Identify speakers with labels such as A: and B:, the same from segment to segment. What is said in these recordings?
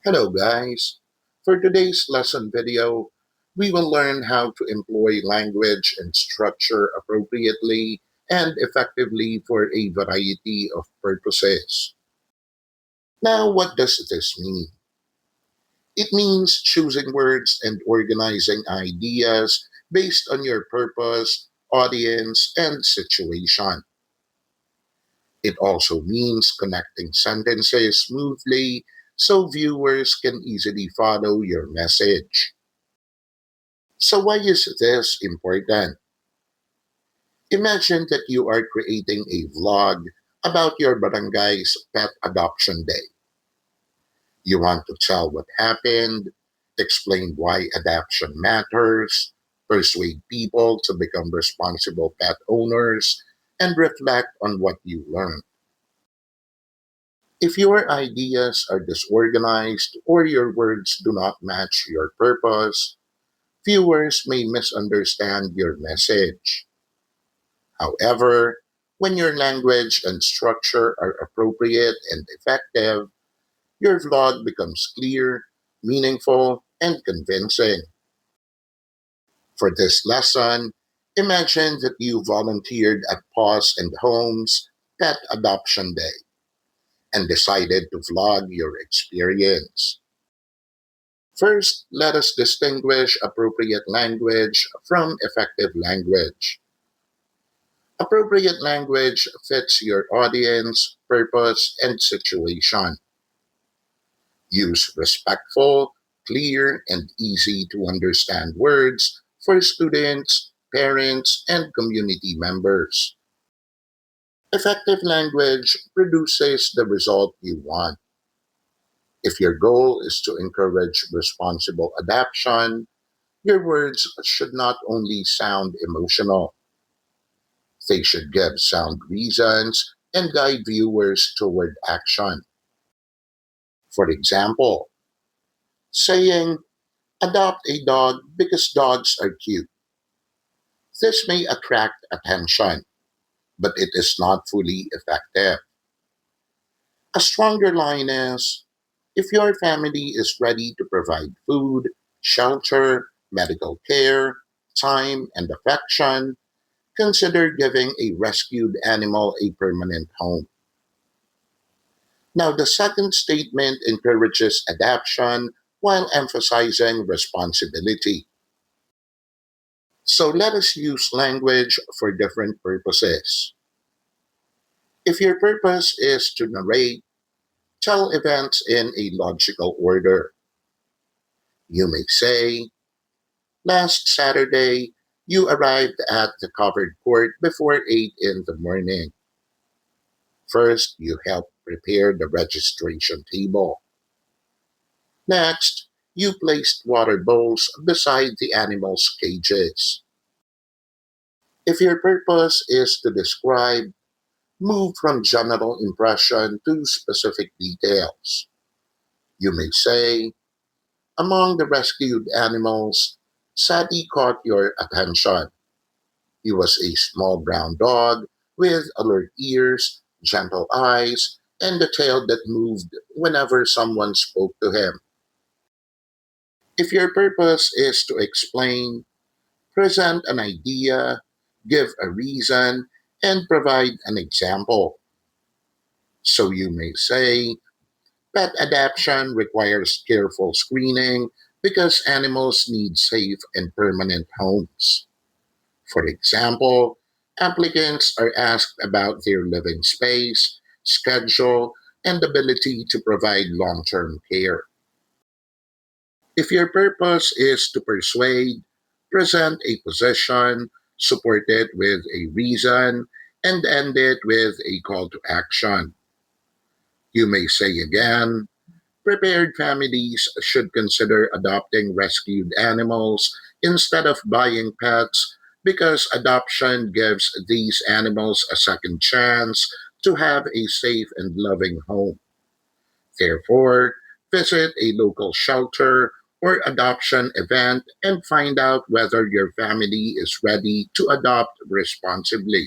A: Hello guys! For today's lesson video, we will learn how to employ language and structure appropriately and effectively for a variety of purposes. Now, what does this mean? It means choosing words and organizing ideas based on your purpose, audience, and situation. It also means connecting sentences smoothly so viewers can easily follow your message. So, why is this important? Imagine that you are creating a vlog about your barangay's pet adoption day. You want to tell what happened, explain why adoption matters, persuade people to become responsible pet owners, and reflect on what you learned. If your ideas are disorganized or your words do not match your purpose, viewers may misunderstand your message. However, when your language and structure are appropriate and effective, your vlog becomes clear, meaningful, and convincing. For this lesson, imagine that you volunteered at Paws and Home's Pet Adoption Day and decided to vlog your experience. First, let us distinguish appropriate language from effective language. Appropriate language fits your audience, purpose, and situation. Use respectful, clear, and easy to understand words for students, parents, and community members. Effective language produces the result you want. If your goal is to encourage responsible adoption, your words should not only sound emotional, they should give sound reasons and guide viewers toward action. For example, saying, adopt a dog because dogs are cute. This may attract attention, but it is not fully effective. A stronger line is, if your family is ready to provide food, shelter, medical care, time, and affection, consider giving a rescued animal a permanent home. Now, the second statement encourages adaptation while emphasizing responsibility. So let us use language for different purposes. If your purpose is to narrate, tell events in a logical order. You may say, last Saturday, you arrived at the covered court before 8 in the morning. First, you helped prepare the registration table. Next, you placed water bowls beside the animals' cages. If your purpose is to describe, move from general impression to specific details. You may say, among the rescued animals, Sadie caught your attention. He was a small brown dog with alert ears, gentle eyes, and a tail that moved whenever someone spoke to him. If your purpose is to explain, present an idea, give a reason, and provide an example. So you may say, pet adoption requires careful screening because animals need safe and permanent homes. For example, applicants are asked about their living space, schedule, and ability to provide long term care. If your purpose is to persuade, present a position, support it with a reason, and end it with a call to action. You may say again, prepared families should consider adopting rescued animals instead of buying pets because adoption gives these animals a second chance to have a safe and loving home. Therefore, visit a local shelter or adoption event and find out whether your family is ready to adopt responsibly.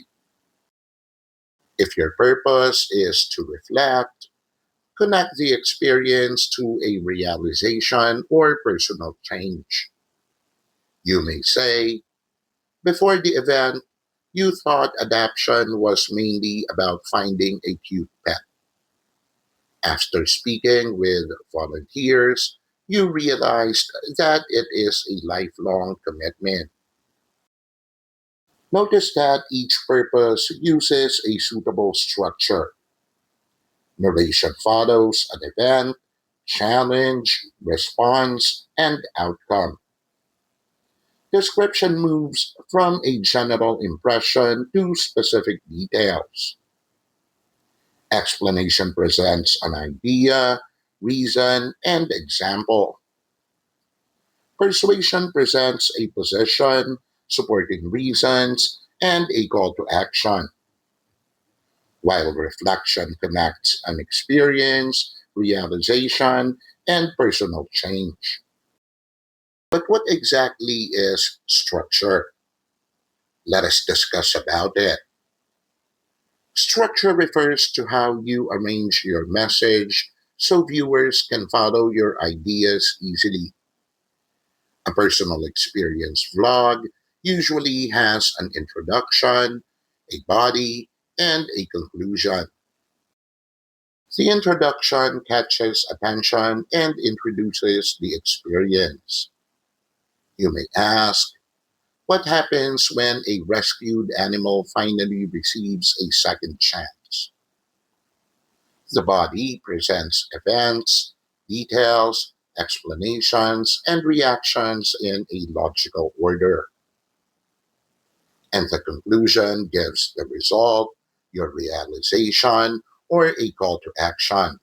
A: If your purpose is to reflect, Connect the experience to a realization or personal change. You may say, before the event, you thought adoption was mainly about finding a cute pet. After speaking with volunteers, you realized that it is a lifelong commitment. Notice that each purpose uses a suitable structure. Narration follows an event, challenge, response, and outcome. Description moves from a general impression to specific details. Explanation presents an idea, reason, and example. Persuasion presents a position, supporting reasons, and a call to action, while reflection connects an experience, realization, and personal change. But what exactly is structure? Let us discuss about it. Structure refers to how you arrange your message so viewers can follow your ideas easily. A personal experience vlog usually has an introduction, a body, and a conclusion. The introduction catches attention and introduces the experience. You may ask, what happens when a rescued animal finally receives a second chance? The body presents events, details, explanations, and reactions in a logical order. And the conclusion gives the result, your realization, or a call to action.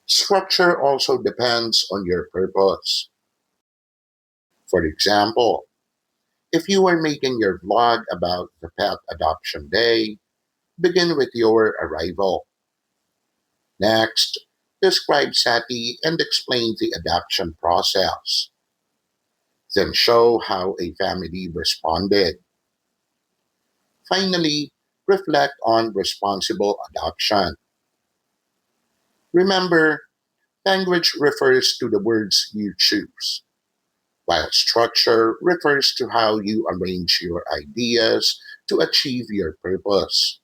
A: Structure also depends on your purpose. For example, if you are making your vlog about the pet adoption day, begin with your arrival. Next, describe Sati and explain the adoption process. Then show how a family responded. Finally, reflect on responsible adoption. Remember, language refers to the words you choose, while structure refers to how you arrange your ideas to achieve your purpose.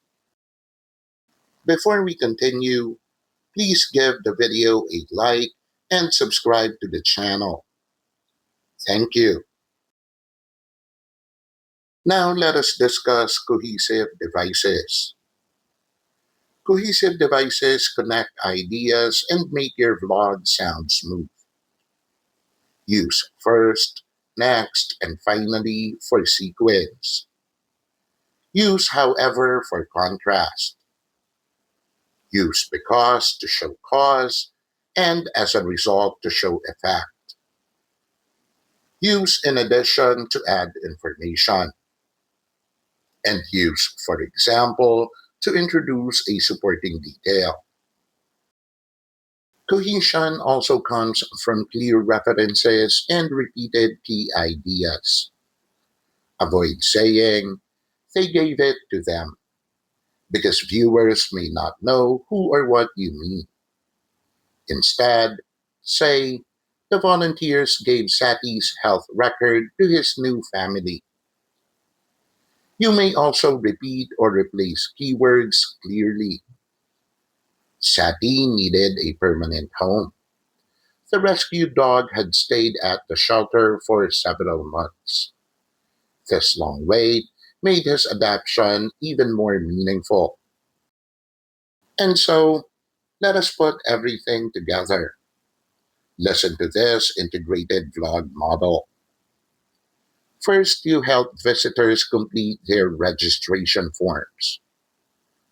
A: Before we continue, please give the video a like and subscribe to the channel. Thank you. Now let us discuss cohesive devices. Cohesive devices connect ideas and make your vlog sound smooth. Use first, next, and finally for sequence. Use however for contrast. Use because to show cause, and as a result to show effect. Use in addition to add information. And use, for example, to introduce a supporting detail. Cohesion also comes from clear references and repeated key ideas. Avoid saying, they gave it to them, because viewers may not know who or what you mean. Instead, say, the volunteers gave Sati's health record to his new family. You may also repeat or replace keywords clearly. Sati needed a permanent home. The rescued dog had stayed at the shelter for several months. This long wait made his adoption even more meaningful. And so, let us put everything together. Listen to this integrated vlog model. First, you help visitors complete their registration forms.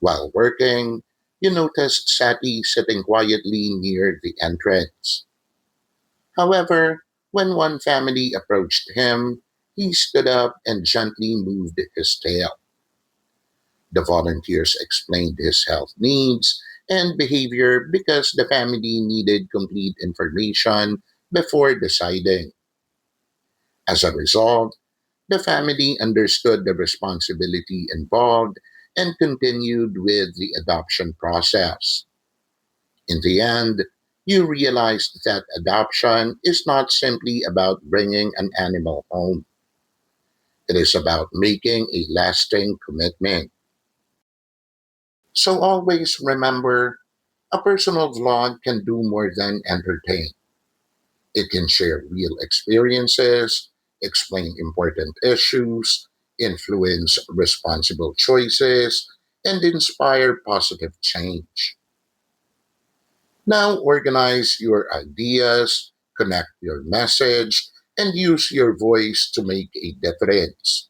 A: While working, you noticed Sati sitting quietly near the entrance. However, when one family approached him, he stood up and gently moved his tail. The volunteers explained his health needs and behavior because the family needed complete information before deciding. As a result, the family understood the responsibility involved and continued with the adoption process. In the end, you realize that adoption is not simply about bringing an animal home. It is about making a lasting commitment. So always remember, a personal vlog can do more than entertain. It can share real experiences, explain important issues, influence responsible choices, and inspire positive change. Now organize your ideas, connect your message, and use your voice to make a difference.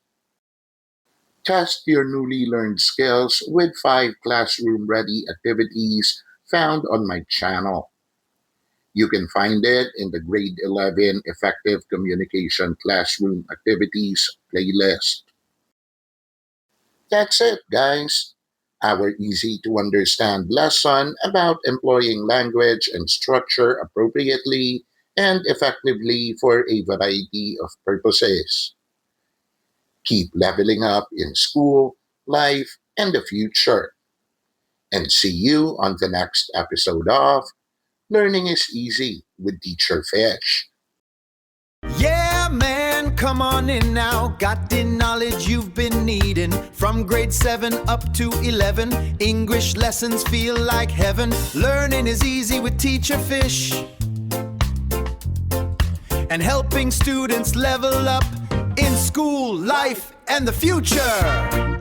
A: Test your newly learned skills with 5 classroom-ready activities found on my channel. You can find it in the Grade 11 Effective Communication Classroom Activities playlist. That's it, guys. Our easy to understand lesson about employing language and structure appropriately and effectively for a variety of purposes. Keep leveling up in school, life, and the future. And see you on the next episode of Learning is Easy with Teacher Fish.
B: Yeah, man, come on in now. Got the knowledge you've been needing. From grade 7 up to 11, English lessons feel like heaven. Learning is easy with Teacher Fish. And helping students level up in school, life, and the future.